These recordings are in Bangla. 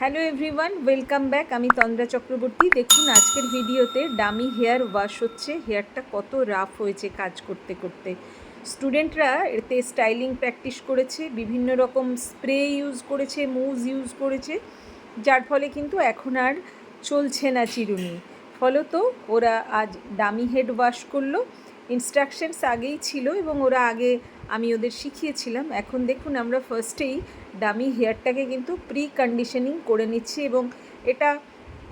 Hello everyone, welcome back. আমি তন্দ্রা চক্রবর্তী। দেখুন আজকের ভিডিওতে ডামি হেয়ার ওয়াশ হচ্ছে। হেয়ারটা কত রাফ হয়েছে কাজ করতে করতে। স্টুডেন্টরা এতে স্টাইলিং প্র্যাকটিস করেছে, বিভিন্ন রকম স্প্রে ইউজ করেছে, মুজ ইউজ করেছে, যার ফলে কিন্তু এখন আর চলছে না চিরুনি। ফলত ওরা আজ ডামি হেড ওয়াশ করলো। ইনস্ট্রাকশনস আগেই ছিল এবং ওরা আগে আমি ওদের শিখিয়েছিলাম। এখন দেখুন আমরা ফার্স্টেই ডামি হেয়ারটাকে কিন্তু প্রি কন্ডিশনিং করে নিচ্ছি এবং এটা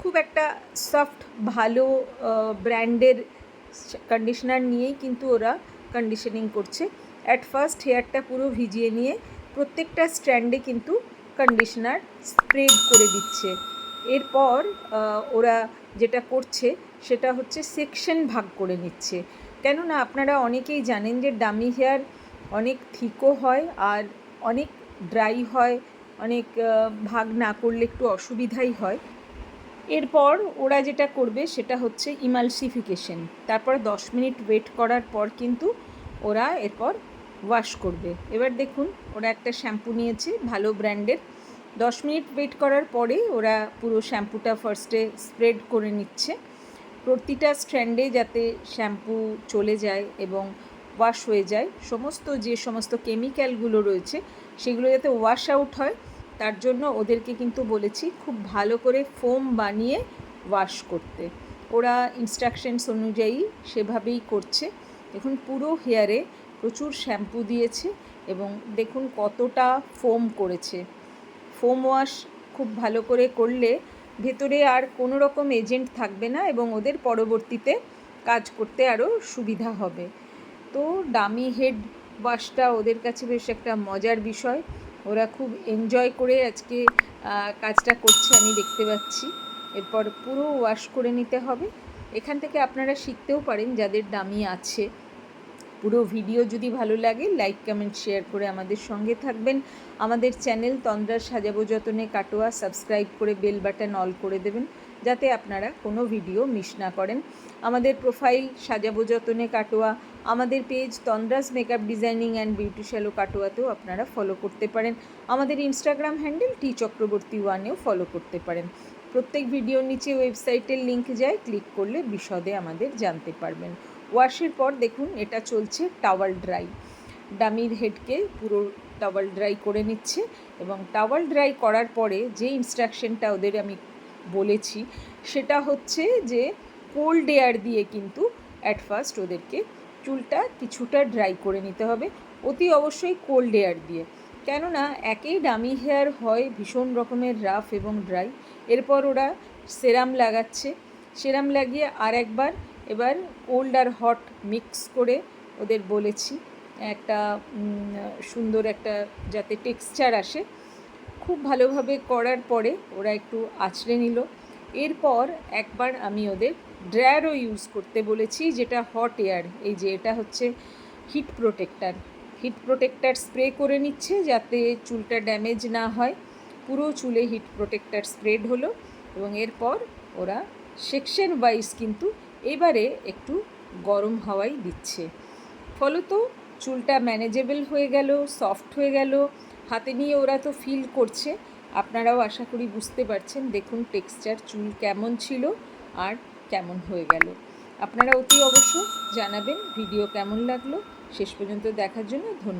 খুব একটা সফট ভালো ব্র্যান্ডের কন্ডিশনার নিয়েই কিন্তু ওরা কন্ডিশনিং করছে। অ্যাট ফার্স্ট হেয়ারটা পুরো ভিজিয়ে নিয়ে প্রত্যেকটা স্ট্র্যান্ডে কিন্তু কন্ডিশনার স্প্রেড করে দিচ্ছে। এরপর ওরা যেটা করছে সেটা হচ্ছে সেকশন ভাগ করে নিচ্ছে। কেননা আপনারা অনেকেই জানেন যে ডামি হেয়ার অনেক থিকও হয় আর অনেক ড্রাই হয়, অনেক ভাগ না করলে একটু অসুবিধাই হয়। এরপর ওরা যেটা করবে সেটা হচ্ছে ইমালসিফিকেশন। তারপর 10 মিনিট ওয়েট করার পর কিন্তু ওরা এরপর ওয়াশ করবে। এবার দেখুন ওরা একটা শ্যাম্পু নিয়েছে ভালো ব্র্যান্ডের। 10 মিনিট ওয়েট করার পরে ওরা পুরো শ্যাম্পুটা ফার্স্টে স্প্রেড করে নিচ্ছে প্রতিটা স্ট্র্যান্ডে, যাতে শ্যাম্পু চলে যায় এবং ওয়াশ হয়ে যায়। যে সমস্ত কেমিক্যালগুলো রয়েছে সেগুলো যাতে ওয়াশ আউট হয়, তার জন্য ওদেরকে কিন্তু বলেছি খুব ভালো করে ফোম বানিয়ে ওয়াশ করতে। ওরা ইনস্ট্রাকশনস অনুযায়ী সেভাবেই করছে। দেখুন পুরো হেয়ারে প্রচুর শ্যাম্পু দিয়েছে এবং দেখুন কতটা ফোম করেছে। ফোম ওয়াশ খুব ভালো করে করলে ভেতরে আর কোনো রকম এজেন্ট থাকবে না এবং ওদের পরবর্তীতে কাজ করতে আরও সুবিধা হবে। তো ডামি হেড ওয়াশটা ওদের কাছে বেশ একটা মজার বিষয়। ওরা খুব এনজয় করে আজকে কাজটা করছে, আমি দেখতে পাচ্ছি। এরপর পুরো ওয়াশ করে নিতে হবে। এখান থেকে আপনারা শিখতেও পারেন যাদের ডামি আছে। পুরো ভিডিও যদি ভালো লাগে লাইক কমেন্ট শেয়ার করে আমাদের সঙ্গে থাকবেন। আমাদের চ্যানেল তন্দ্রার সাজাবো যতনে কাটোয়া সাবস্ক্রাইব করে বেল বাটন অল করে দেবেন, যাতে আপনারা কোনো ভিডিও মিস না করেন। আমাদের প্রোফাইল সাজাবো যতনে কাটোয়া, আমাদের page Tandra's makeup designing and beauty salon কাটোয়াতেও আপনারা ফলো করতে পারেন। আমাদের ইনস্টাগ্রাম হ্যান্ডেল টি চক্রবর্তী 1-এও ফলো করতে পারেন। প্রত্যেক ভিডিওর নিচে ওয়েবসাইটের লিঙ্ক যায়, ক্লিক করলে বিশদে আমাদের জানতে পারবেন। ওয়াশের পর দেখুন এটা চলছে টাওয়াল ড্রাই। ডামির হেডকে পুরো টাওয়াল ড্রাই করে নিচ্ছে এবং টাওয়াল ড্রাই করার পরে যে ইনস্ট্রাকশনটা ওদের আমি বলেছি সেটা হচ্ছে যে কোল্ড এয়ার দিয়ে কিন্তু অ্যাট ফার্স্ট ওদেরকে চুলটা কিছুটা ড্রাই করে নিতে হবে, অতি অবশ্যই কোল্ড এয়ার দিয়ে। কেননা একেই ডামি হেয়ার হয় ভীষণ রকমের রাফ এবং ড্রাই। এরপর ওরা সেরাম লাগাচ্ছে, সেরাম লাগিয়ে আর একবার এবার কোল্ড আর হট মিক্স করে ওদের বলেছি একটা সুন্দর একটা যাতে টেক্সচার আসে। খুব ভালোভাবে করার পরে ওরা একটু আঁচড়ে নিল। এরপর একবার আমি ওদের ড্রায়ারও ইউজ করতে বলেছি, যেটা হট এয়ার। এই যে এটা হচ্ছে হিট প্রোটেক্টার স্প্রে করে নিচ্ছে যাতে চুলটা ড্যামেজ না হয়। পুরো চুলে হিট প্রোটেক্টার স্প্রেড হলো এবং এরপর ওরা সেকশন ওয়াইজ কিন্তু এবারে একটু গরম হাওয়াই দিচ্ছে। ফলত চুলটা ম্যানেজেবল হয়ে গেল, সফট হয়ে গেল। হাতে নিয়ে ওরা তো ফিল করছে, আপনারাও আশা করি বুঝতে পারছেন। দেখুন টেক্সচার চুল কেমন ছিল আর কেমন হয়ে গেল। আপনারা অতি অবশ্য জানাবেন ভিডিও কেমন লাগলো। শেষ পর্যন্ত দেখার জন্য ধন্যবাদ।